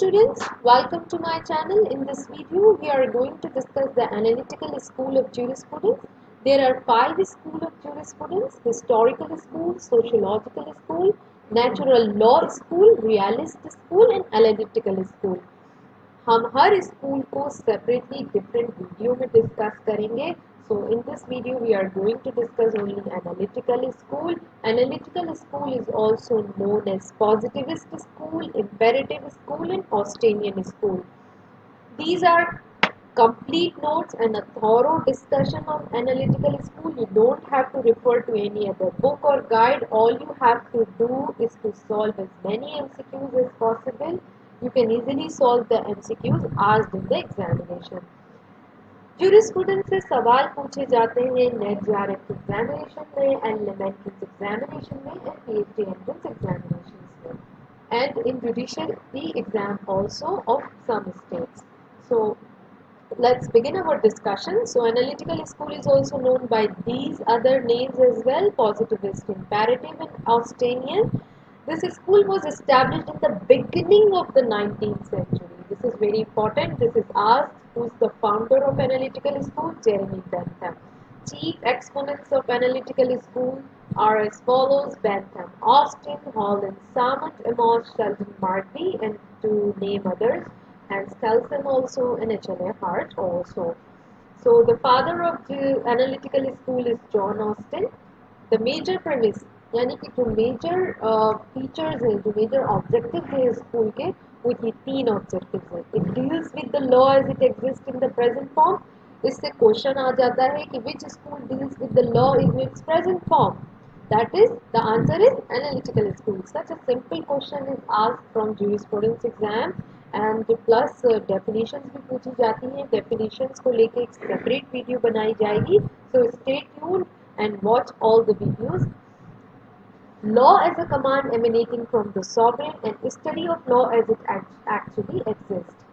students, welcome to my channel. In this video, we are going to discuss the analytical school of jurisprudence. There are 5 schools of jurisprudence: historical school, sociological school, natural law school, realist school and analytical school. हम हर school को separately different video में discuss करेंगे. So in this video we are going to discuss only analytical school. Analytical school is also known as positivist school, imperative school and Austinian school. These are complete notes and a thorough discussion on analytical school. You don't have to refer to any other book or guide. All you have to do is to solve as many MCQs as possible. You can easily solve the MCQs asked in the examination. Jurisprudence से सवाल पूछे जाते हैं net JRF examination में, एलिमेंट्रीज examination में and PhD entrance examinations में, and in judiciary exam also of some states. So let's begin our discussion. So analytical school is also known by these other names as well: positivist, imperative and Austinian. This school was established in the beginning of the 19th century. This is very important. This is asked, who is the founder of analytical school? Jeremy Bentham. Chief exponents of analytical school are as follows: Bentham, Austin, Holland, Salmond, Amos, Sheldon, Markby, and to name others, and Skelton also, and H.L.A. Hart also. So the father of the analytical school is John Austin. The major premise, यानी कि जो major features हैं, जो major objectives हैं school के, वो ये 3 objectives हैं. It deals with the law as it exist in the present form. इससे क्वेश्चन आ जाता है कि which school deals with the law in its present form. That is the answer is analytical school. Such a simple question is asked from jurisprudence exam and plus definitions भी पूछी जाती हैं. Definitions को लेके एक सेपरेट वीडियो बनाई जाएगी. So stay tuned and watch all the videos. Law as a command emanating from the sovereign and study of law as it actually exists.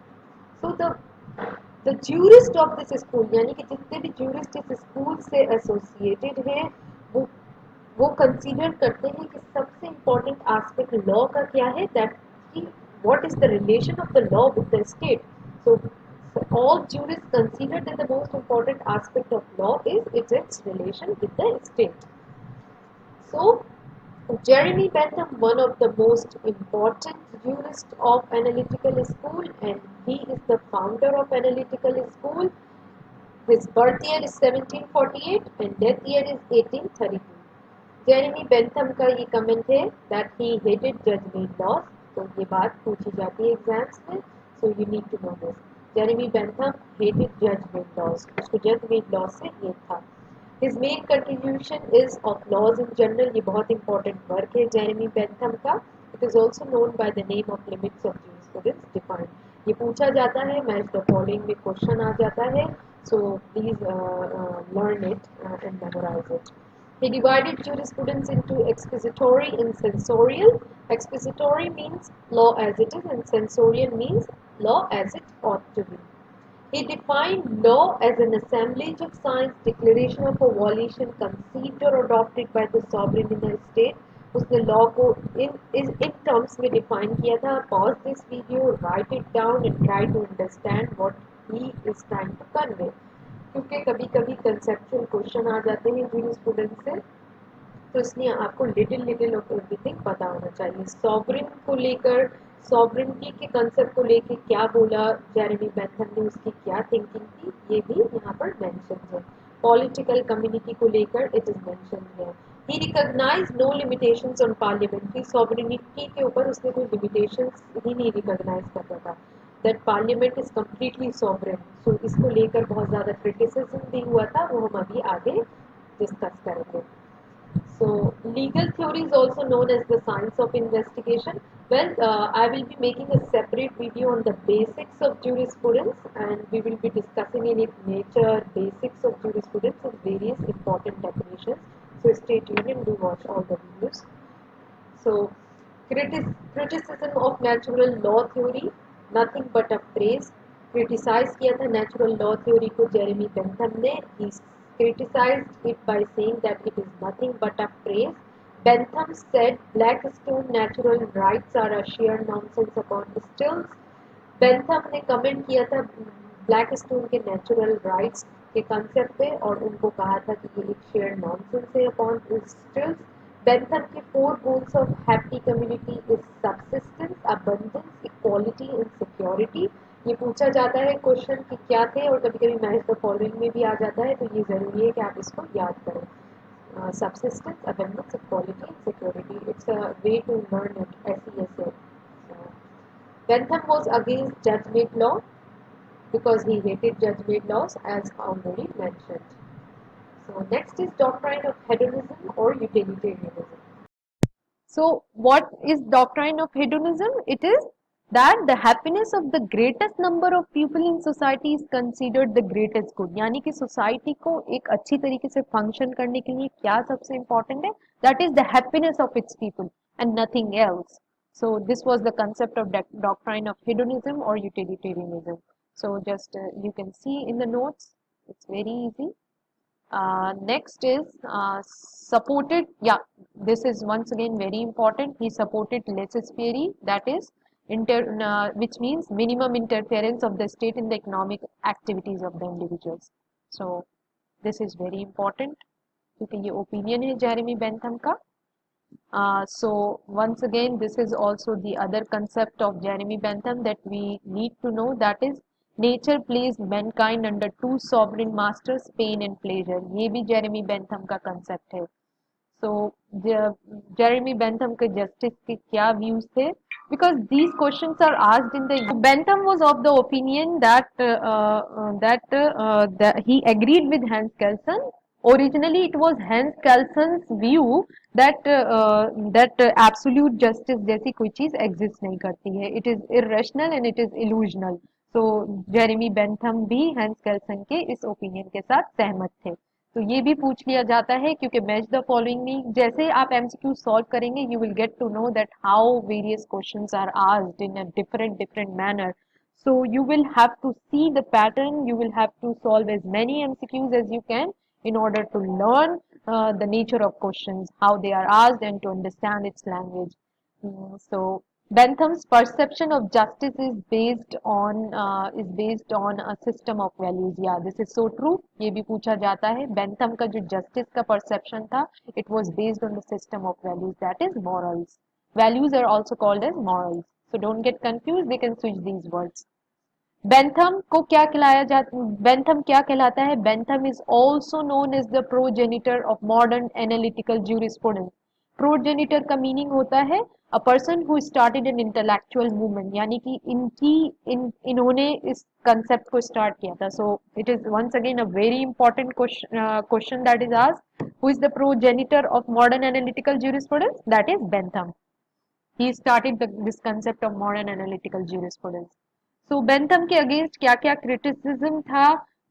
So the jurist of this school, यानी कि जितने भी jurist इस school से associated हैं, वो consider करते हैं कि सबसे important aspect law का क्या है, that what is the relation of the law with the state. So all jurists consider that the most important aspect of law is its relation with the state. So Jeremy Bentham, one of the most important jurists of analytical school, and he is the founder of analytical school. His birth year is 1748 and death year is 1832. Jeremy Bentham का ये comment है that he hated judge-made laws. तो ये बात पूछी जाती है exams में. So you need to know this. Jeremy Bentham hated judge-made laws. उसको judge-made laws से hate था. His main contribution is of laws in general. ये बहुत important work है Jeremy Bentham का. It is also known by the name of limits of jurisprudence defined. ये पूछा जाता है, match the following में question आ जाता है. So please learn it and memorize it. He divided jurisprudence into expository and censorial. Expository means law as it is and censorial means law as it ought to be. He defined law as an assemblage of science, declaration of a volition conceived or adopted by the sovereign in a state. उसने law को in terms में define किया था. Pause this video, write it down and try to understand what he is trying to convey. क्योंकि कभी कभी conceptual question आ जाते हैं ज्यूरिस्प्रूडेंस से, तो इसलिए आपको लिटिल ऑफ एवरीथिंग पता होना चाहिए. सॉवरेन को लेकर, सॉवरेनिटी के कंसेप्ट को लेकर क्या बोला जेरेमी बेंथम ने, उसकी क्या थिंकिंग थी, ये भी यहाँ पर मेंशन है. पॉलिटिकल कम्युनिटी को लेकर इट इज मेंशन है. He recognise no limitations on parliamentary sovereignty के ऊपर उसने कोई लिमिटेशंस ही नहीं रिकॉग्नाइज करता था. That parliament is completely sovereign. So इसको लेकर बहुत ज़्यादा क्रिटिसिज्म भी हुआ था, वो हम अभी आगे डिस्कस करेंगे. So legal theory is also known as the science of investigation. Well, I will be making a separate video on the basics of jurisprudence and we will be discussing in its nature, basics of jurisprudence and various important definitions. So stay tuned and do watch all the videos. So criticism of natural law theory, nothing but a phrase. Criticize किया था natural law theory को Jeremy Bentham ने. He criticized it by saying that it is nothing but a phrase. Bentham said Blackstone natural rights are a sheer nonsense upon stilts. Bentham ने comment किया था black stone के natural rights के concept पे और उनको कहा था कि ये एक शेयर नॉनसेंस है अपॉन स्टिल्स। बेंथम के 4 goals of happy community is subsistence, abundance, equality and security. ये पूछा जाता है क्वेश्चन कि क्या थे और कभी कभी मैच द फॉलोइंग में भी आ जाता है, तो ये जरूरी है कि आप इसको याद करें। Subsistence, abundance, equality, and security. It's a way to learn it, SESA. So, Bentham was against judge-made law because he hated judge-made laws, as already mentioned. So, next is doctrine of hedonism or utilitarianism. So, what is doctrine of hedonism? It is that the happiness of the greatest number of people in society is considered the greatest good. यानी कि society को एक अच्छी तरीके से function करने के लिए क्या सबसे important है? That is the happiness of its people and nothing else. So this was the concept of doctrine of hedonism or utilitarianism. So just you can see in the notes. It's very easy. Next is supported, yeah, this is once again very important. He supported laissez-faire, that is which means minimum interference of the state in the economic activities of the individuals. So this is very important क्योंकि ये opinion है Jeremy Bentham का. So once again, this is also the other concept of Jeremy Bentham that we need to know, that is nature placed mankind under two sovereign masters, pain and pleasure. ये भी Jeremy Bentham का concept है. So Jeremy Bentham के justice के क्या views थे? Because these questions are asked in the Bentham was of the opinion that that he agreed with Hans Kelsen. Originally, it was Hans Kelsen's view that absolute justice जैसी कोई चीज exist नहीं करती है. It is irrational and it is illusional. So Jeremy Bentham भी Hans Kelsen के इस opinion के साथ सहमत थे. तो ये भी पूछ लिया जाता है क्योंकि मैच द फॉलोइंग में जैसे आप एमसीक्यू सॉल्व करेंगे you will get to know that how various questions are asked in a different manner. So you will have to see the pattern, you will have to solve as many MCQs as you can in order to learn the nature of questions, how they are asked and to understand its language. So Bentham's perception of justice is based on a system of values. Yeah, this is so true. ये भी पूछा जाता है. Bentham का जो justice का perception था, it was based on the system of values, that is morals. Values are also called as morals. So don't get confused. They can switch these words. Bentham को क्या खिलाया जाता बेंथम क्या कहलाता है? Bentham is also known as the progenitor of modern analytical jurisprudence. Progenitor का meaning होता है a person who started an intellectual movement, यानी कि इन्होंने इस कंसेप्ट को स्टार्ट किया था. So it is once again a very important question that is asked, who is the progenitor of modern analytical jurisprudence? That is Bentham. He started this concept of modern analytical jurisprudence. So Bentham के against क्या क्या criticism था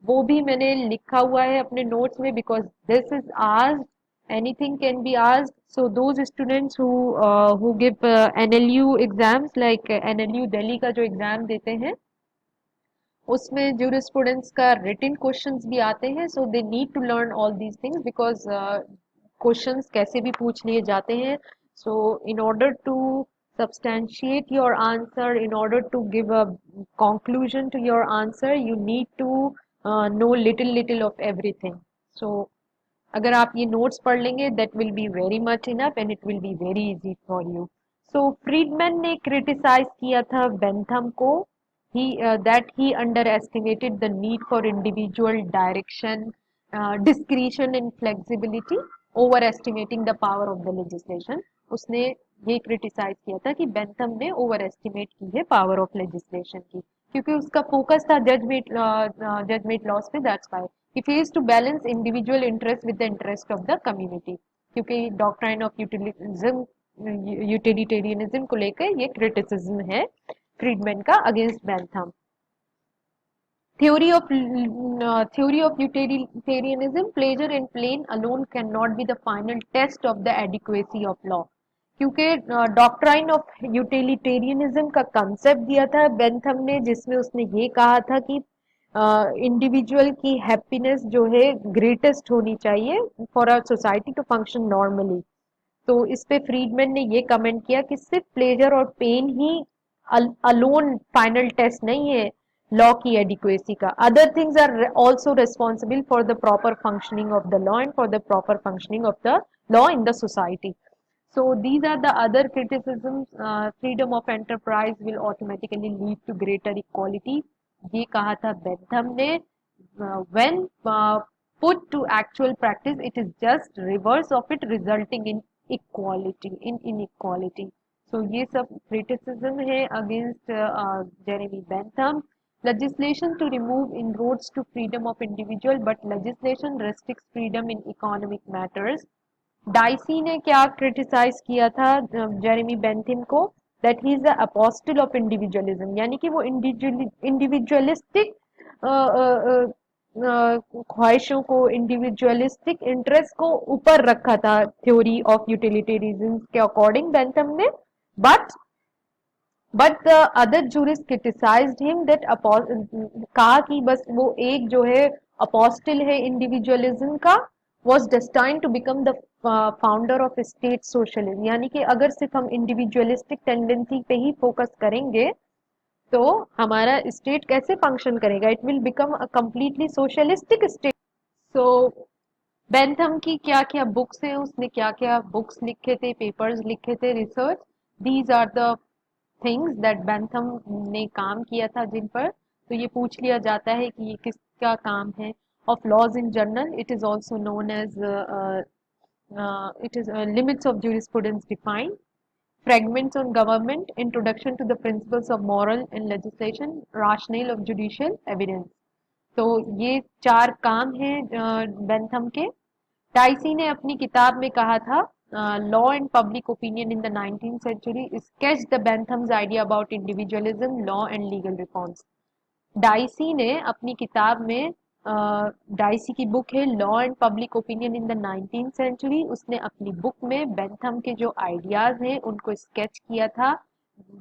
वो भी मैंने लिखा हुआ है अपने नोट्स में, because this is asked, anything can be asked. So those students who give NLU exams, like NLU Delhi का जो एग्जाम देते हैं उसमें jurisprudence का written questions भी आते हैं. So they need to learn all these things because questions कैसे भी पूछ लिए जाते हैं. So in order to substantiate your answer, in order to give a conclusion to your answer, you need to know little of everything. So अगर आप ये notes पढ़ लेंगे that will be very much enough and it will be very easy for you. So Friedman ने criticise किया था Bentham को that he underestimated the need for individual direction, discretion and flexibility, overestimating the power of the legislation. उसने ये criticise किया था कि Bentham ने ओवर एस्टिमेट की है पावर ऑफ लेजिस्लेशन की, क्योंकि उसका फोकस था जजमेंट लॉस पे. That's why he fails to balance individual interest with the interest of the community. क्योंकि डॉक्ट्राइन ऑफ यूटिलिटेरियनिज्म को लेकर ये क्रिटिसिज्म है फ्रीडमैन का against Bentham. Theory of utilitarianism, pleasure and pain alone cannot be the final test of the adequacy of law. क्योंकि doctrine of utilitarianism का concept दिया था बेंथम ने, जिसमें उसने ये कहा था कि इंडिविजुअल की हैप्पीनेस जो है ग्रेटेस्ट होनी चाहिए for a society to function normally. तो इस पे फ्रीडमैन ने ये कमेंट किया कि सिर्फ प्लेजर और पेन ही अलोन फाइनल टेस्ट नहीं है लॉ की एडिक्वेसी का. Other things are also responsible for the proper functioning of the law and for the proper functioning of the law in the society. So these are the other criticisms. Freedom of enterprise will automatically lead to greater equality. ये कहा था Bentham ने. When put to actual practice, it is just reverse of it, resulting in equality, in inequality. So ये सब criticism है against Jeremy Bentham. Legislation to remove inroads to freedom of individual, but legislation restricts freedom in economic matters. Dicey ने क्या criticise किया था Jeremy बेंथिम को, that he is the apostle of individualism, यानी कि वो इंडिविजुअलिस्टिक ख्वाहिशों को, इंडिविजुअलिस्टिक इंटरेस्ट को ऊपर रखा था थ्योरी ऑफ यूटिलिटेरिज्म के अकॉर्डिंग बेंथम ने. But the other jurist criticised him that कहा कि बस वो एक जो है अपोस्टल है इंडिविजुअलिज्म का, was destined to become the founder of state socialism. यानी कि अगर सिर्फ हम इंडिविजुअलिस्टिक टेंडेंसी पे ही फोकस करेंगे तो हमारा स्टेट कैसे फंक्शन करेगा, it will become a completely socialistic state. So Bentham की क्या क्या बुक्स हैं, उसने क्या क्या बुक्स लिखे थे, पेपर्स लिखे थे, research, these are the things that Bentham ने काम किया था जिन पर. तो ये पूछ लिया जाता है कि ये किसका काम है. Of laws in general, it is also known as it is limits of jurisprudence defined, fragments on government, introduction to the principles of moral and legislation, rationale of judicial evidence. तो ये चार काम हैं बेंथम के. Dicey ने अपनी किताब में कहा था law and public opinion in the 19th century sketch the Bentham's idea about individualism, law and legal reforms. Dicey ने अपनी किताब में, डाइसी की बुक है law and public opinion in the 19th century, उसने अपनी बुक में बेंथम के जो आइडियाज हैं उनको स्केच किया था.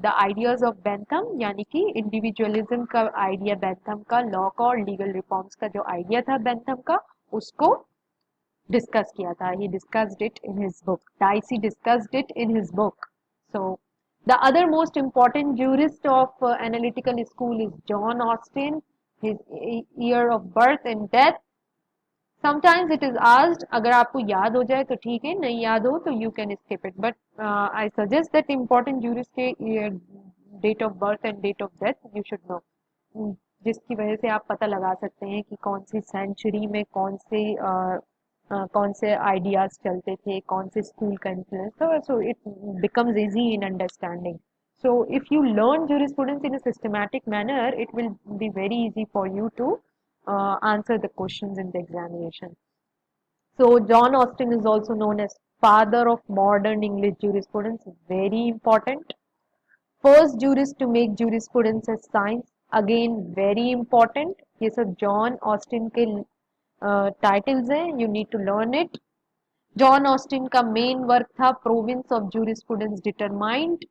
द आइडियाज ऑफ बेंथम, यानी कि इंडिविजुअलिज्म का आइडिया बेंथम का, लॉ का और लीगल रिफॉर्म्स का जो आइडिया था बेंथम का, उसको डिस्कस किया था. he discussed it in his book. Dicey discussed it in his book. So the other most important jurist of analytical school is John Austin. His year of birth and death, sometimes it is asked, अगर आपको याद हो जाए तो ठीक है, नहीं याद हो तो you can skip it, but I suggest that important jurist के date of birth and date of death you should know, जिसकी वजह से आप पता लगा सकते हैं कि कौन सी सेंचुरी में कौन से आइडियाज चलते थे, कौन से स्कूल का इन्फ्लुएंस था. So it becomes easy in understanding. So if you learn jurisprudence in a systematic manner, it will be very easy for you to answer the questions in the examination. So John Austin is also known as father of modern English jurisprudence. Very important. First jurist to make jurisprudence as science. Again very important. ये सब John Austin के titles हैं, you need to learn it. John Austin का main work था province of jurisprudence determined.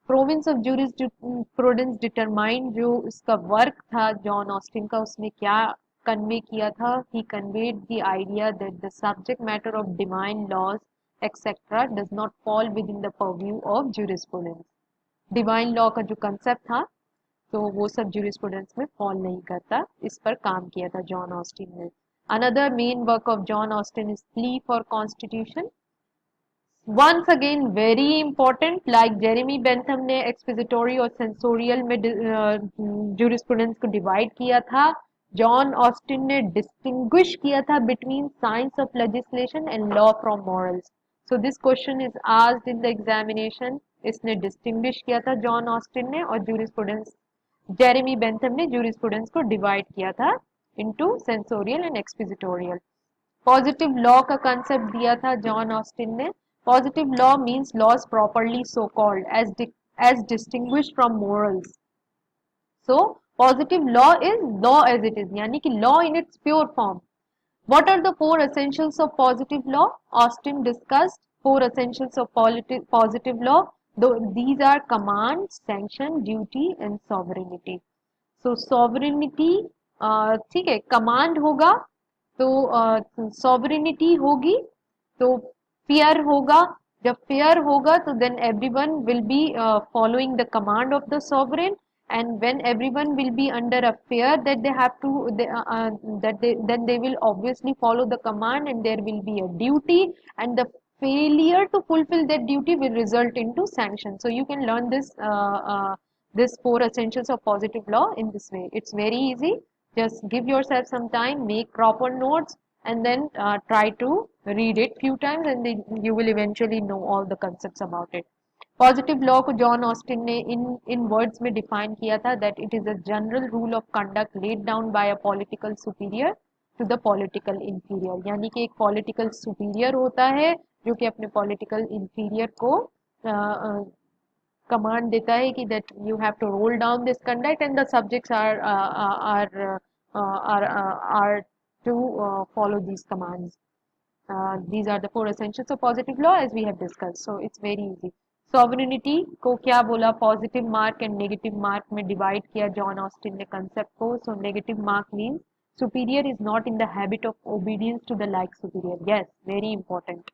Province of jurisprudence determined जो इसका work था John Austin का, उसने क्या कन्वे किया था, he conveyed the idea that the subject matter of divine laws etcetera does not fall within the purview of jurisprudence. Divine law का जो कंसेप्ट था तो वो सब जूरिस्प्रूडेंस में फॉल नहीं करता. इस पर काम किया था जॉन ऑस्टिन ने. Another main work of John Austin is Plea for Constitution. Once again very important, like Jeremy Bentham ने expository और sensorial में jurisprudence को divide किया था, John Austin ने distinguish किया था between science of legislation and law from morals. So this question is asked in the examination. इसने distinguish किया था John Austin ने, और jurisprudence Jeremy Bentham ने jurisprudence को divide किया था into sensorial and expositorial. Positive law का कंसेप्ट दिया था जॉन ऑस्टिन ने. Positive law means laws properly so called as distinguish from morals. So positive law is law as it is, यानी कि law in its pure form. What are the four essentials of positive law? Austin discussed four essentials of positive law. These are command, sanction, duty and sovereignty. So sovereignty, ठीक है, command होगा तो sovereignty होगी, तो fear होगा, जब fair होगा तो then everyone will be following the command of the sovereign, and when everyone will be under a fear that they have to that they then they will obviously follow the command, and there will be a duty, and the failure to fulfill that duty will result into sanction. So you can learn this four essentials of positive law in this way. It's very easy. Just give yourself some time, make proper notes, and then try to read it few times, and then you will eventually know all the concepts about it. Positive law को John Austin ने in words में define किया था that it is a general rule of conduct laid down by a political superior to the political inferior, यानी कि एक political superior होता है जो कि अपने पॉलिटिकल इंफीरियर को कमांड देता है कि that you have to roll down this conduct and the subjects are to follow these commands. These are the four essentials of positive law as we have discussed. So it's very easy. Sovereignty को क्या बोला, positive mark and negative mark में divide किया John Austin ने concept को. So negative mark means superior is not in the habit of obedience to the like superior. Yes, very important.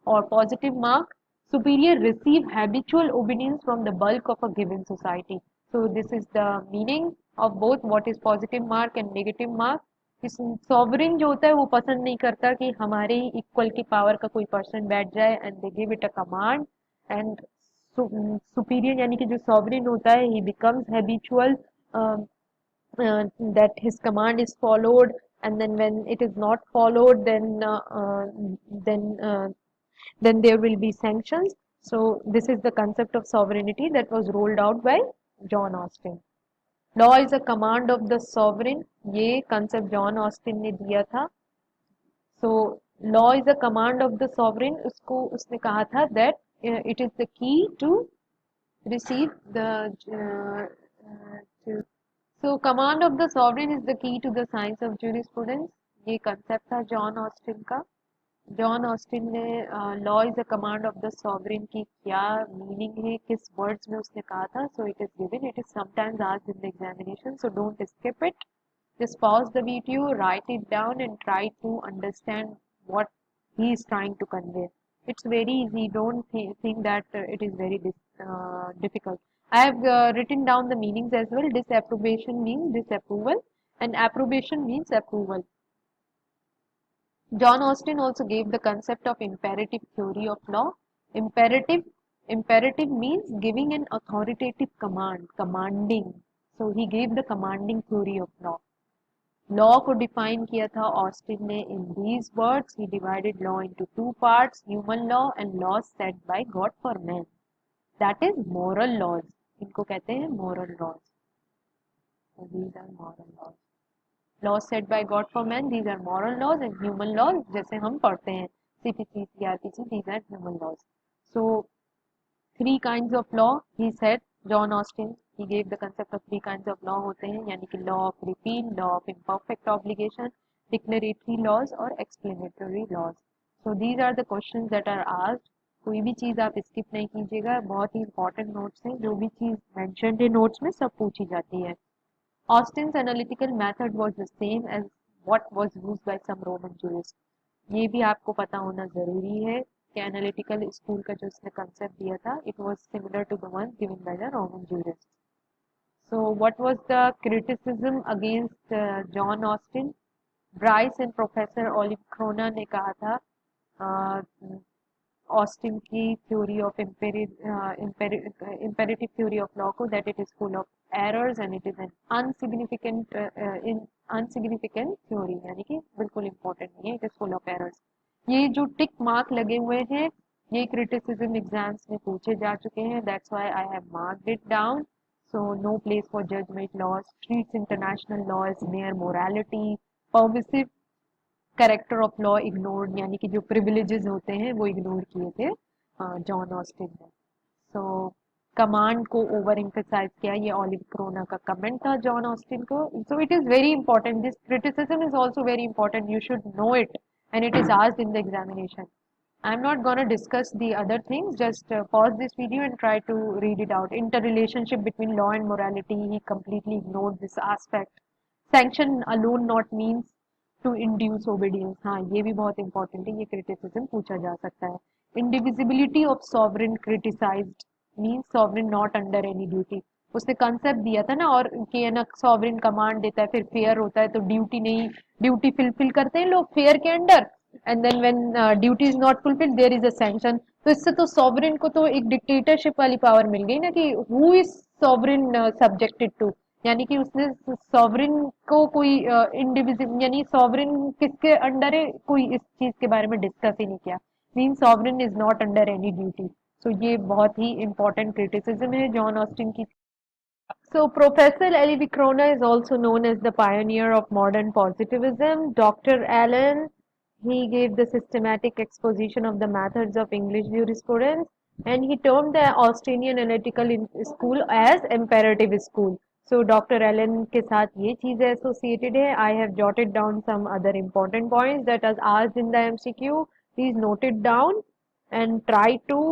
और positive mark, superior receive habitual obedience from the bulk of a given society. So this is the meaning of both what is positive mark and negative mark. Sovereign जो होता है वो पसंद नहीं करता कि हमारे ही इक्वल की पावर का कोई पर्सन बैठ जाए and they give it a command, and superior यानी कि जो सॉवरिन होता है ही becomes habitual that his command is followed, and then when it is not followed then uh, then there will be sanctions. So this is the concept of sovereignty that was rolled out by John Austin. Law is a command of the sovereign, ये concept John Austin ने दिया था. So law is a command of the sovereign, उसको उसने कहा था that it is the key to receive the so command of the sovereign is the key to the science of jurisprudence. ये concept था John Austin का. John Austin ने law is a command of the sovereign की क्या meaning है, किस words में उसने कहा था. So it is given, it is sometimes asked in the examination, so don't skip it. just pause the video, write it down and try to understand what he is trying to convey. It's very easy, don't think that it is very difficult. I have written down the meanings as well. Disapprobation means disapproval and approbation means approval. John Austin also gave the concept of imperative theory of law. Imperative means giving an authoritative command, commanding. So he gave the commanding theory of law. Law को define किया था Austin ने in these words. He divided law into two parts, human law and laws set by God for men. That is moral laws. इनको कहते हैं moral laws. So these are moral laws. Laws set by God for men, these are moral laws, and human laws जैसे हम पढ़ते हैं CPC, CRPC, these are human laws. So three kinds of law he said. John Austin, he gave the concept of three kinds of law होते हैं, यानी कि law of repeal, law of imperfect obligation, declaratory laws और explanatory laws. So these are the questions that are asked. कोई भी चीज़ आप skip नहीं कीजिएगा, बहुत ही इंपॉर्टेंट नोट्स हैं. जो भी चीज़ मेंशन्ड है नोट्स में सब पूछी जाती है. Austin's analytical method was the same as what was used by some Roman jurists. ये भी आपको पता होना जरूरी है कि एनालिटिकल स्कूल का जो उसने कंसेप्ट दिया था, it was similar to the one given by the Roman jurists. So what was the criticism against John Austin? Bryce and Professor Olive Crona ने कहा था ऑस्टिन की theory of imperative theory of law को that it is full of errors and it is an insignificant theory, यानी कि बिल्कुल important नहीं है, it is full of errors. ये जो टिक मार्क लगे हुए हैं ये क्रिटिसिज्म एग्जाम्स में पूछे जा चुके हैं. that's why I have marked it down. So no place for judgment laws, treats international law as mere morality, permissive character of law ignored, यानी कि जो प्रिविलेजेस होते हैं वो इग्नोर किए थे जॉन ऑस्टिन ने. सो कमांड को ओवर एम्फेसाइज किया, ये ऑलिव क्रोना का कमेंट था जॉन ऑस्टिन को. सो it is very important, this criticism is also very important, you should know it and it is asked in the examination. I'm not going to discuss the other things, just pause this video and try to read it out. Interrelationship between law and morality, he completely ignored this aspect. Sanction alone not means to induce obedience. हाँ, ये भी बहुत important है, ये criticism पूछा जा सकता है. Indivisibility of sovereign criticised means sovereign not under any duty. उसने कंसेप्ट दिया था ना, और कि है ना सॉवरेन कमांड देता है, फिर फेयर होता है तो ड्यूटी नहीं, ड्यूटी फुलफिल करते हैं लोग फेयर के under, and then when duty is not fulfilled there is a sanction. तो इससे तो सॉवरेन को तो एक डिक्टेटरशिप वाली पावर मिल गई ना, कि who is sovereign subjected to, यानी कि उसने सॉवरेन को कोई इंडिविजिबल यानी सॉवरेन किसके अंडर है कोई इस चीज के बारे में डिस्कस ही नहीं किया। Mean sovereign is not under any duty. तो ये बहुत ही इंपॉर्टेंट क्रिटिसिज्म है जॉन ऑस्टिन की। So Professor Elie Wiesner is also known as the pioneer of modern positivism. Dr. Allen, he gave the systematic exposition of the methods of English jurisprudence, and he termed the Australian analytical school as imperative school. So Dr. Allen के साथ ये चीजें associated है. I have jotted down some other important points that are asked in the MCQ. Please note it down and try to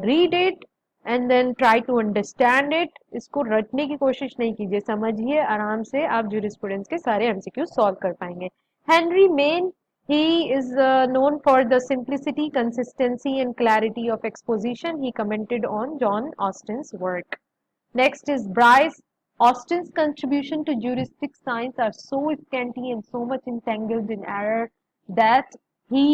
read it and then try to understand it. इसको रटने की कोशिश नहीं कीजिए, समझिए आराम से, आप जूरिस्प्रूडेंस के सारे एमसीक्यू सॉल्व कर पाएंगे। Henry main, he is known for the simplicity, consistency and clarity of exposition. He commented on John Austin's work. Next is Bryce. Austin's contribution to juristic science are so scanty and so much entangled in error that he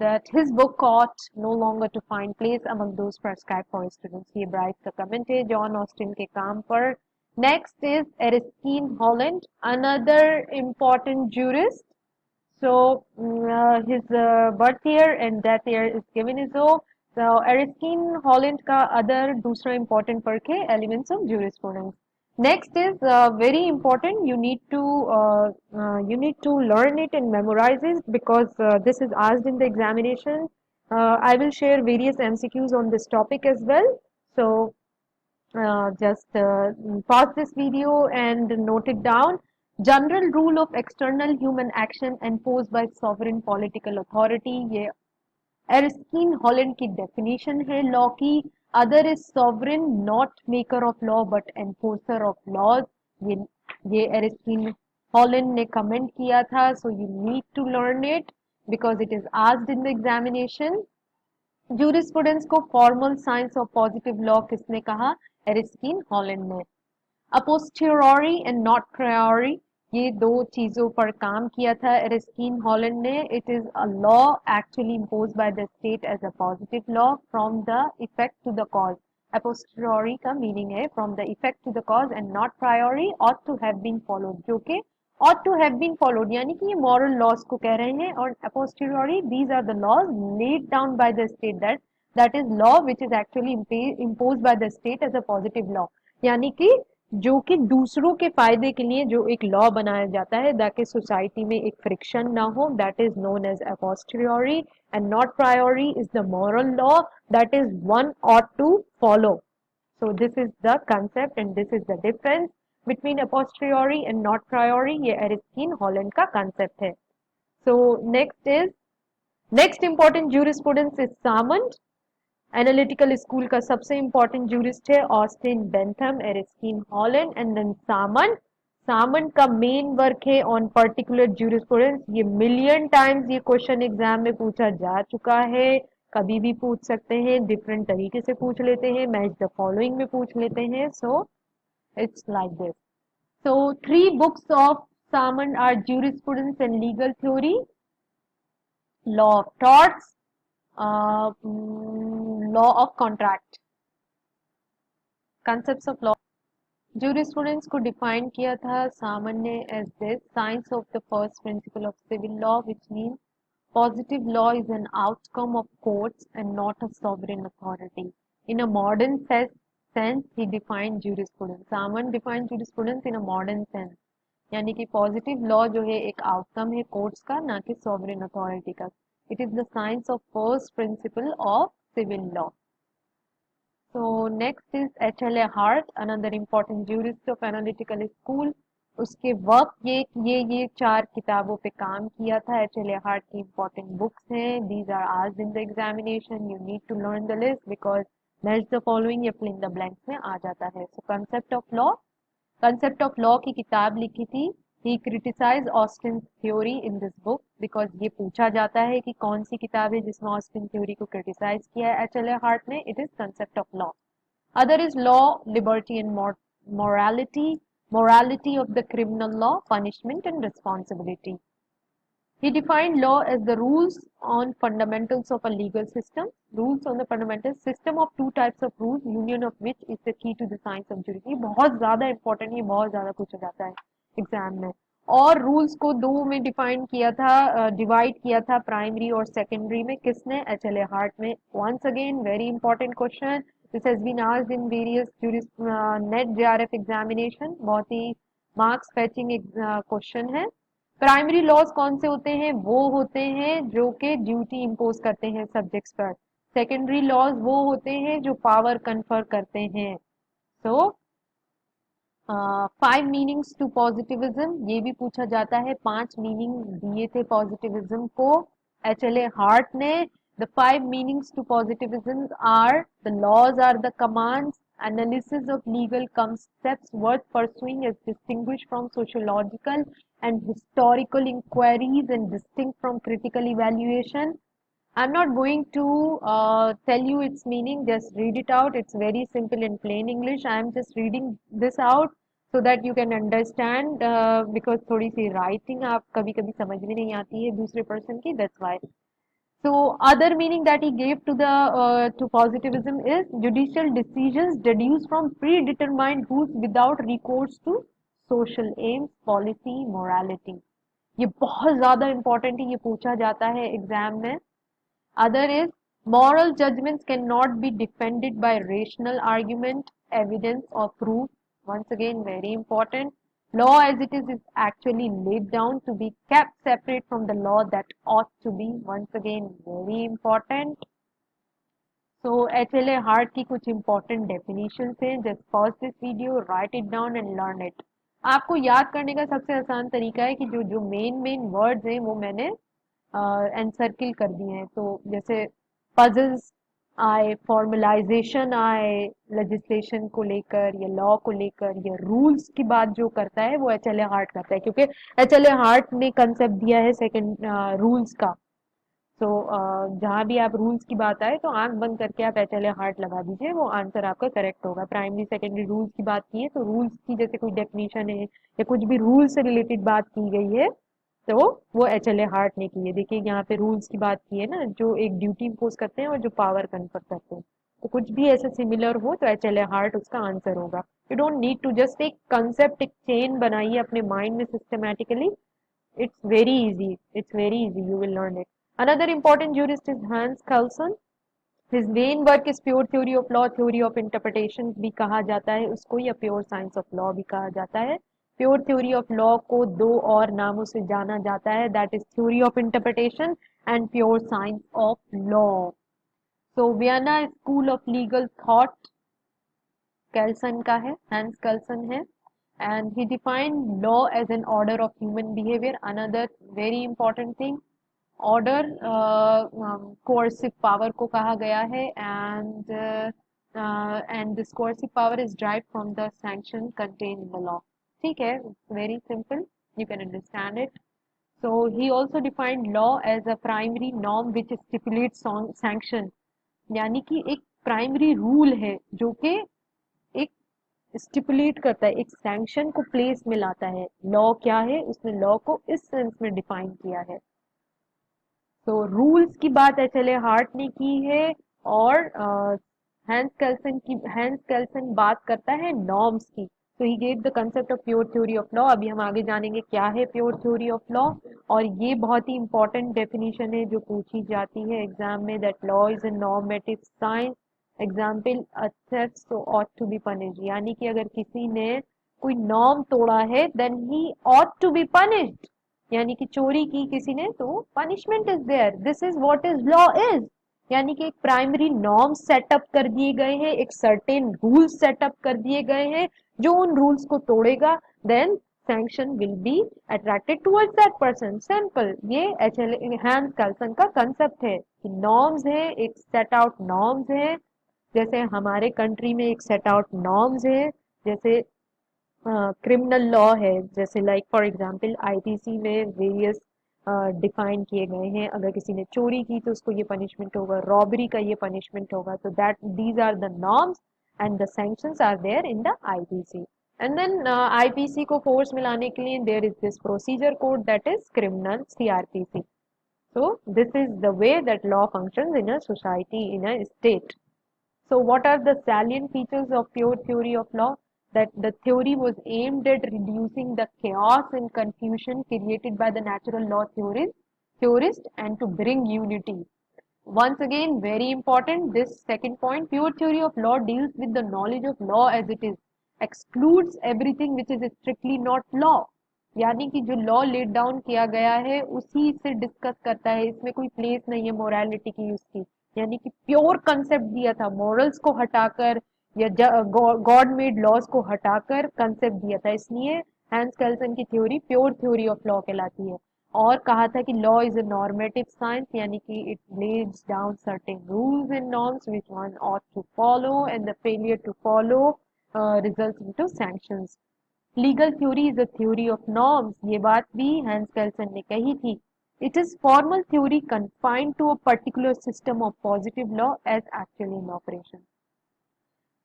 that his book ought no longer to find place among those prescribed for students. ये Bryce का comment है John Austin के काम पर। Next is Erskine Holland, another important jurist. So his birth year and death year is given is so. So Erskine Holland का other दूसरा important perk है elements of jurisprudence. Next is very important. You need to learn it and memorize it because this is asked in the examination. I will share various MCQs on this topic as well. So just pause this video and note it down. General rule of external human action enforced by sovereign political authority. ये Erskine Holland की definition है law की। Other is sovereign not maker of law but enforcer of laws. ये ये Erskine Holland ने comment किया था, so you need to learn it because it is asked in the examination. Jurisprudence को formal science of positive law किसने कहा? एरिस्कीन Holland ने। अपोस्टियोरी and not प्रायोरी, ये दो चीजों पर काम किया था एरिस्कीन हॉलैंड ने। It is a law actually impose by the state as a positive law from the effect to the cause. A posteriori का मीनिंग है from the effect to the cause and not priori ought to have been followed, जो कि ought to have been followed यानी कि ये moral laws को कह रहे हैं। और a these are the laws laid down by the state, that is law which is actually imposed by the state as a positive law, यानी कि जो कि दूसरों के फायदे के लिए जो एक लॉ बनाया जाता है ताकि सोसाइटी में एक फ्रिक्शन ना हो, that is known as a posteriori, and not priori is the moral law that is one ought to follow. So this is the concept and this is the difference between a posteriori and not priori. ये Erskine Holland का concept है। So next important jurisprudence is Salmond. Analytical school का सबसे important jurist है Austin Bentham, Erskine Holland and then Salmond. Salmond का main work है on particular jurisprudence. ये million times ये क्वेश्चन एग्जाम में पूछा जा चुका है, कभी भी पूछ सकते हैं, डिफरेंट तरीके से पूछ लेते हैं, मैच द फॉलोइंग में पूछ लेते हैं। So it's like this. So 3 books of Salmond are Jurisprudence and Legal Theory, Law of Torts, law of contract, concepts of law. Jurisprudence को डिफाइन किया था सामन ने as this: science of the first principle of civil law, which means positive law is an outcome of courts and not a sovereign authority. In a modern sense, he defined jurisprudence. Salmond defined jurisprudence in a modern sense. यानी कि positive law जो है एक outcome है courts का, ना कि sovereign authority का। It is the science of first principle of civil law. So next is H.L.A. Hart, another important jurist of analytical school. उसके वर्क ये 4 किताबों पे काम किया था। H.L.A. Hart की important books हैं। These are asked in the examination. You need to learn the list because match the following या fill in the blanks में आ जाता है। So concept of law की किताब लिखी थी He criticized Austin's theory in this book because ये पूछा जाता है कि कौन सी किताब है जिसमें ऑस्टिन थ्योरी को क्रिटिसाइज किया है एच एल ए हार्ट ने. It is concept of law. Other is law, liberty and morality, morality of the criminal law, punishment and responsibility. He defined law as the rules on fundamentals of a legal system. Rules on the fundamental system of two types of rules, union of which is the key to the science of jury. ये बहुत ज़्यादा important, ये बहुत ज़्यादा पूछा जाता है exam में. और रूल्स को दो में डिफाइन किया था, डिवाइड किया था, प्राइमरी और सेकेंडरी में. किसने? एच एल ए हार्ट में. Once again very important question. This has been asked in various NET JRF examination. बहुत ही मार्क्स फेचिंग क्वेश्चन है. प्राइमरी लॉज कौन से होते हैं? वो होते हैं जो कि ड्यूटी इम्पोज करते हैं सब्जेक्ट्स पर. सेकेंडरी लॉज वो होते हैं जो पावर कन्फर करते हैं. सो 5 मीनिंग्स टू पॉजिटिविज्म, ये भी पूछा जाता है. 5 मीनिंग दिए थे पॉजिटिविज्म को एच एल ए हार्ट ने. The 5 meanings to positivism are: the laws are the commands, analysis of legal concepts worth pursuing as distinguished from sociological and historical inquiries and distinct from critical evaluation. I'm not going to tell you its meaning, just read it out. It's very simple in plain English. I'm just reading this out so that you can understand, because थोड़ी सी writing आप कभी कभी समझ में नहीं आती है दूसरे person की, that's why. So other meaning that he gave to the to positivism is judicial decisions deduced from predetermined rules without recourse to social aims, policy, morality. ये बहुत ज्यादा important है, ये पूछा जाता है एग्जाम में. Other is moral judgments cannot be defended by rational argument, evidence or proof. Once again, very important. Law as it is actually laid down to be kept separate from the law that ought to be. Once again, very important. So HLA Hart की कुछ important definitions हैं. Just pause this video, write it down and learn it. आपको याद करने का सबसे आसान तरीका है कि जो जो मेन वर्ड्स हैं वो मैंने एनसर्किल कर दिए हैं. तो जैसे पजल्स आए, फॉर्मलाइजेशन आए, लेजिस्लेशन को लेकर या लॉ को लेकर या रूल्स की बात जो करता है वो एच एल ए हार्ट करता है, क्योंकि एच एल ए हार्ट ने कंसेप्ट दिया है सेकंड रूल्स का. तो जहाँ भी आप रूल्स की बात आए तो आंख बंद करके आप एच एल ए हार्ट लगा दीजिए, वो आंसर आपका करेक्ट होगा. प्राइमरी सेकेंडरी रूल्स की बात की है तो रूल्स की जैसे कोई डेफिनेशन है या कुछ भी रूल से रिलेटेड बात की गई है तो वो एच एल ए हार्ट ने की है. देखिए यहाँ पे रूल्स की बात की है ना, जो एक ड्यूटी इम्पोज करते हैं और जो पावर कन्फर करते हैं. तो कुछ भी ऐसा सिमिलर हो तो एच एल ए हार्ट उसका आंसर होगा. You don't need to just एक कंसेप्ट, एक चेन बनाइए अपने माइंड में systematically. It's very easy, you will learn it. Another important jurist is Hans Kelsen. His main work is pure theory of law, theory of interpretation भी कहा जाता है उसको, या pure science of law भी कहा जाता है. प्योर थ्योरी ऑफ लॉ को दो और नामों से जाना जाता है, that is theory of interpretation and pure science of law. So Vienna school of legal thought Kelsen का है, हैंस कैल्सन है. and he defined law as an order of human behavior. Another very important thing, order coercive power को कहा गया है. And this coercive power is derived from the sanction contained in the law. ठीक है, very simple, you can understand it. So he also defined law as a primary norm which stipulates sanction. यानी कि एक primary rule है जो कि एक stipulate करता है, एक सैंक्शन को प्लेस में लाता है. लॉ क्या है, उसने लॉ को इस सेंस में डिफाइन किया है. तो रूल्स की बात एच एल ए हार्ट ने की है. और हैंस कैल्सन बात करता है नॉर्म्स की. तो he gave the concept of pure theory of law. अभी हम आगे जानेंगे क्या है प्योर थ्योरी ऑफ लॉ. और ये बहुत ही इंपॉर्टेंट डेफिनेशन है जो पूछी जाती है एग्जाम में, that law is a normative science. Example, a theft so ought to be punished. यानी कि अगर किसी ने कोई नॉर्म तोड़ा है देन ही ऑट टू बी पनिश्ड. यानी कि चोरी की किसी ने तो punishment is there. This is what is law is. यानी कि एक प्राइमरी नॉर्म सेटअप कर दिए गए हैं, एक सर्टेन रूल्स सेटअप कर दिए गए हैं. जो उन रूल्स को तोड़ेगा then sanction will be attracted towards that person. Simple, ये एच एल हैंस कैल्सन का कंसेप्ट है कि नॉर्म्स है, एक सेट आउट नॉर्म्स है. जैसे हमारे कंट्री में एक सेट आउट नॉर्म्स है, जैसे क्रिमिनल लॉ है, जैसे लाइक फॉर एग्जांपल आईपीसी में वेरियस डिफाइन किए गए हैं। अगर किसी ने चोरी की तो उसको ये पनिशमेंट होगा, रॉबरी का ये पनिशमेंट होगा। तो that these are the norms and the sanctions are there in the IPC. And then IPC को फोर्स में लाने के लिए there is this procedure code that is criminal CrPC. So this is the way that law functions in a society, in a state. So what are the salient features of pure theory of law? That the theory was aimed at reducing the chaos and confusion created by the natural law theorist and to bring unity. Once again, very important, this second point, pure theory of law deals with the knowledge of law as it is, excludes everything which is strictly not law. यानी कि जो law let down किया गया है उसी से discuss करता है, इसमें कोई प्लेस नहीं है मोरालिटी की उसकी। यानी कि प्योर कंसेप्ट दिया था, मॉरल्स को हटाकर या गॉड मेड लॉज को हटाकर कंसेप्ट दिया था, इसलिए हैंस केल्सन की theory pure theory of law कहलाती है। और कहा था कि law is a normative science, यानी कि it lays down certain rules and norms which one ought to follow and the failure to follow results into sanctions. Legal theory is a theory of norms, ये बात भी Hans Kelsen ने कही थी। It is formal theory confined to a particular system of positive law as actually in operation.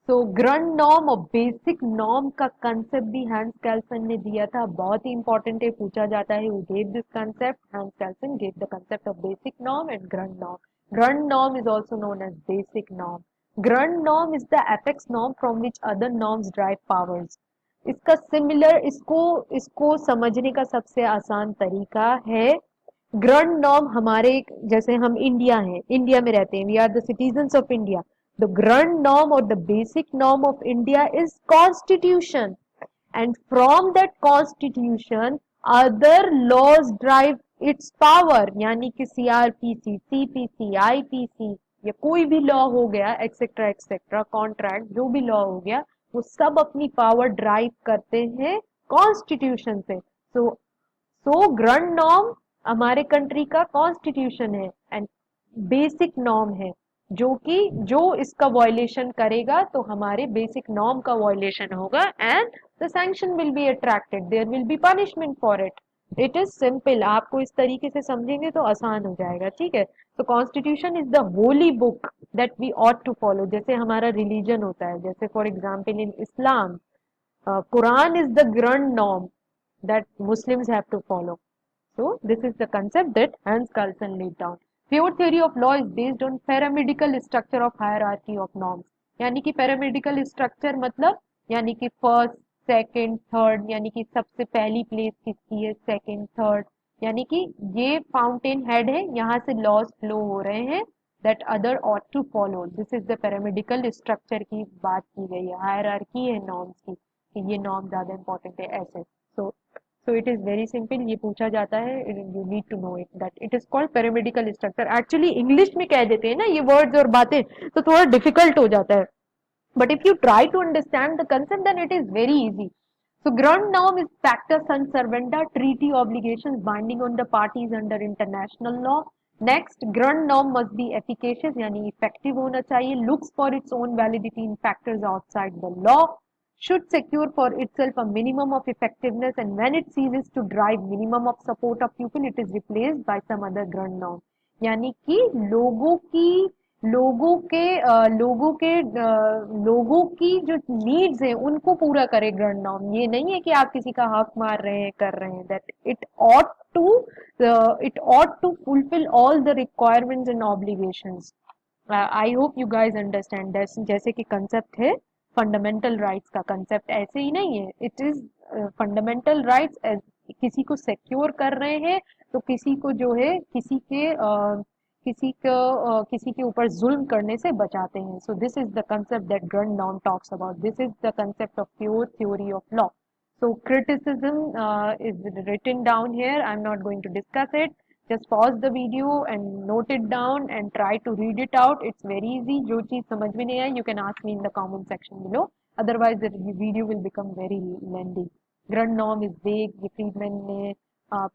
तो Grand norm और basic norm का concept भी हैंस कैल्सन ने दिया था, बहुत ही इंपॉर्टेंट है, पूछा जाता है who gave this concept. Hans Kelsen gave the concept of basic norm and grund norm. Grund norm is also known as basic norm. Grund norm is the apex norm from which other norms drive powers. इसका similar, इसको इसको समझने का सबसे आसान तरीका है, Grand norm हमारे, जैसे हम इंडिया हैं, इंडिया में रहते हैं, we are the citizens of India. The grand norm or the basic norm of India is constitution, and from that constitution other laws drive its power, यानी कि सीआरपीसी, सीपीसी, आईपीसी या कोई भी law हो गया एक्सेट्रा एक्सेट्रा, कॉन्ट्रैक्ट जो भी law हो गया, वो सब अपनी पावर ड्राइव करते हैं कॉन्स्टिट्यूशन से। सो ग्रंड नॉर्म हमारे कंट्री का कॉन्स्टिट्यूशन है एंड बेसिक नॉर्म है, जो कि जो इसका वायलेशन करेगा तो हमारे बेसिक नॉर्म का वायलेशन होगा and the sanction will be attracted, there will be punishment for it. It is simple, आपको इस तरीके से समझेंगे तो आसान हो जाएगा, ठीक है। तो constitution is the holy book that we ought to follow, जैसे हमारा रिलीजन होता है, जैसे for example in Islam Quran is the grand norm that Muslims have to follow. So this is the concept that Hans Carlson laid down. Pure theory of law is based on pyramidal structure of hierarchy of norms. यानी कि pyramidal structure मतलब यानी कि first second third, यानी कि सबसे पहली place किसकी है, सेकंड थर्ड, यानी कि ये फाउंटेन हेड है, यहाँ से लॉज फ्लो हो रहे हैं, that other ought to follow. This is the pyramidal structure की बात की गई है, हायरार्की है नॉर्म्स की कि ये नॉर्म ज्यादा इंपॉर्टेंट है ऐसे। So it is very simple, ये पूछा जाता है, you need to know it that it is called pyramidal structure. Actually English में कह देते हैं ना ये वर्ड्स और बातें तो थोड़ा डिफिकल्ट हो जाता है, but if you try to understand the concept then it is very easy. So ground norm is pacta sunt servanda, treaty obligations binding on the parties under international law. Next, ground norm must be efficacious, यानी effective होना चाहिए, looks for its own validity in factors outside the law, should secure for itself a minimum of effectiveness, and when it ceases to drive minimum of support of people it is replaced by some other ground norm। यानी कि लोगों की जो needs है उनको पूरा करे grand norm. ये नहीं है कि आप किसी का हक मार रहे हैं, कर रहे हैं, that it ought to fulfil all the requirements and obligations. I hope you guys understand. जैसे कि कंसेप्ट है फंडामेंटल राइट्स का, कंसेप्ट ऐसे ही नहीं है, इट इज फंडामेंटल राइट्स, किसी को सिक्योर कर रहे हैं तो किसी को जो है किसी के ऊपर जुल्म करने से बचाते हैं। So this is the concept that Grand norm talks about, this is the concept of pure theory of law. So criticism is written down here. I'm not going to discuss it. Just pause the video and note it down and try to read it out. It's very easy. जो चीज समझ में नहीं आए, you can ask me in the comment section below. Otherwise, the video will become very lengthy. Grund norm is vague. ये Friedman ने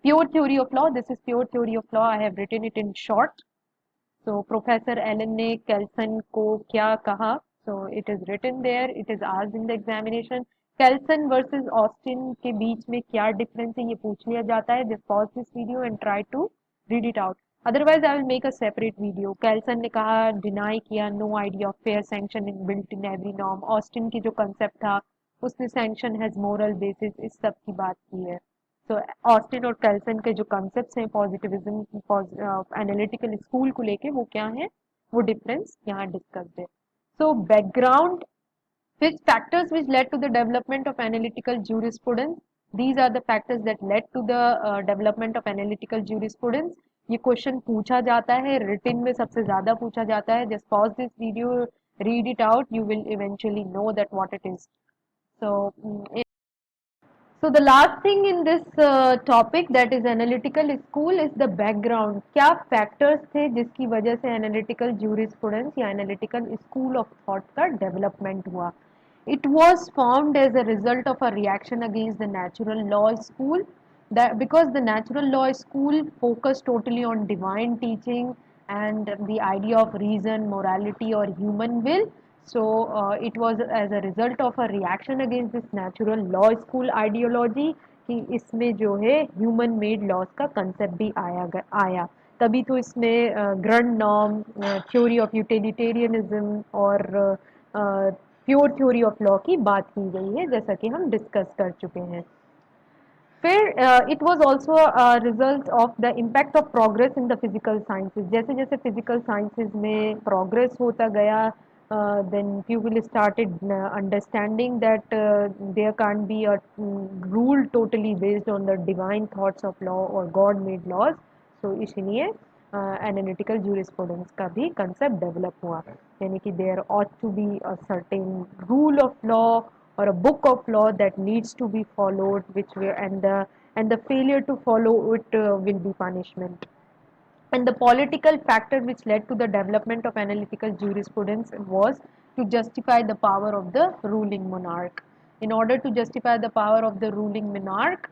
pure theory of law. This is pure theory of law. I have written it in short. So Professor Allen ने Kelson को क्या कहा? So it is written there. It is asked in the examination. Kelsen versus Austin के बीच में क्या difference है ये पूछ लिया जाता है. Just pause this video and try to read it out. Otherwise I will make a separate video. Kelsen ने कहा, डिनाई किया, no idea of fair sanction inbuilt in every norm. Austin की जो कंसेप्ट था उसने sanction has moral basis, इस सब की बात की है. तो ऑस्टिन और कैल्सन के जो कंसेप्ट्स हैं पॉजिटिविज्म एनालिटिकल स्कूल को लेके, वो क्या है, वो डिफरेंस यहाँ डिस्कस्ड है. So background, which factors which led to the development of analytical jurisprudence? These are the factors that led to the development of analytical jurisprudence. ये क्वेश्चन पूछा जाता है, रिटिन में सबसे ज्यादा पूछा जाता है. Just pause this video, read it out, you will eventually know that what it is. So so the last thing in this topic, that is analytical school, is the background. क्या factors थे जिसकी वजह से analytical jurisprudence या analytical school of thought का development हुआ? It was formed as a result of a reaction against the natural law school. That because the natural law school focused totally on divine teaching and the idea of reason, morality, or human will. So it was as a result of a reaction against this natural law school ideology कि इसमें जो है human made laws का concept भी आया. तभी तो इसमें grand norm, theory of utilitarianism और प्योर थ्योरी ऑफ लॉ की बात की गई है, जैसा कि हम डिस्कस कर चुके हैं. फिर it was also result of the impact of progress in the physical sciences. जैसे जैसे फिजिकल साइंसेज में प्रोग्रेस होता गया, then people started understanding that there can't be a rule totally based on the divine thoughts of law or God made laws. So इसलिए analytical jurisprudence का भी concept develop हुआ, यानी कि there ought to be a certain rule of law or a book of law that needs to be followed, which we, and the failure to follow it will be punishment. And the political factor which led to the development of analytical jurisprudence was to justify the power of the ruling monarch. In order to justify the power of the ruling monarch,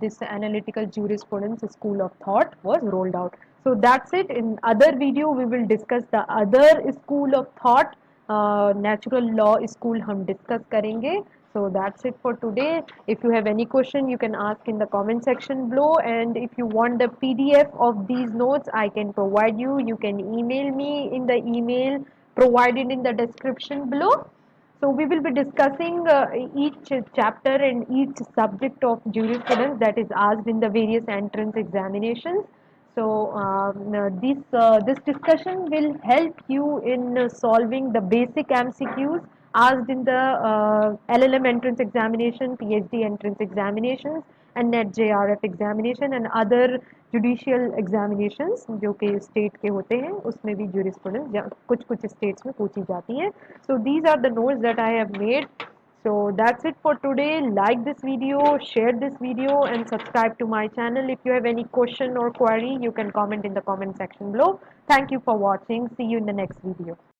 this analytical jurisprudence school of thought was rolled out. So that's it. In other video, we will discuss the other school of thought. Natural law school हम discuss करेंगे. So that's it for today. If you have any question, you can ask in the comment section below. And if you want the PDF of these notes, I can provide you. You can email me in the email provided in the description below. So we will be discussing each chapter and each subject of jurisprudence that is asked in the various entrance examinations. So this discussion will help you in solving the basic MCQs asked in the LLM entrance examination, PhD entrance examinations, and NET JRF examination and other judicial examinations जो कि state के होते हैं, उसमें भी jurisprudence कुछ कुछ states में पूछी जाती है. So these are the notes that I have made. So that's it for today. Like this video, share this video, and subscribe to my channel. If you have any question or query, you can comment in the comment section below. Thank you for watching. See you in the next video.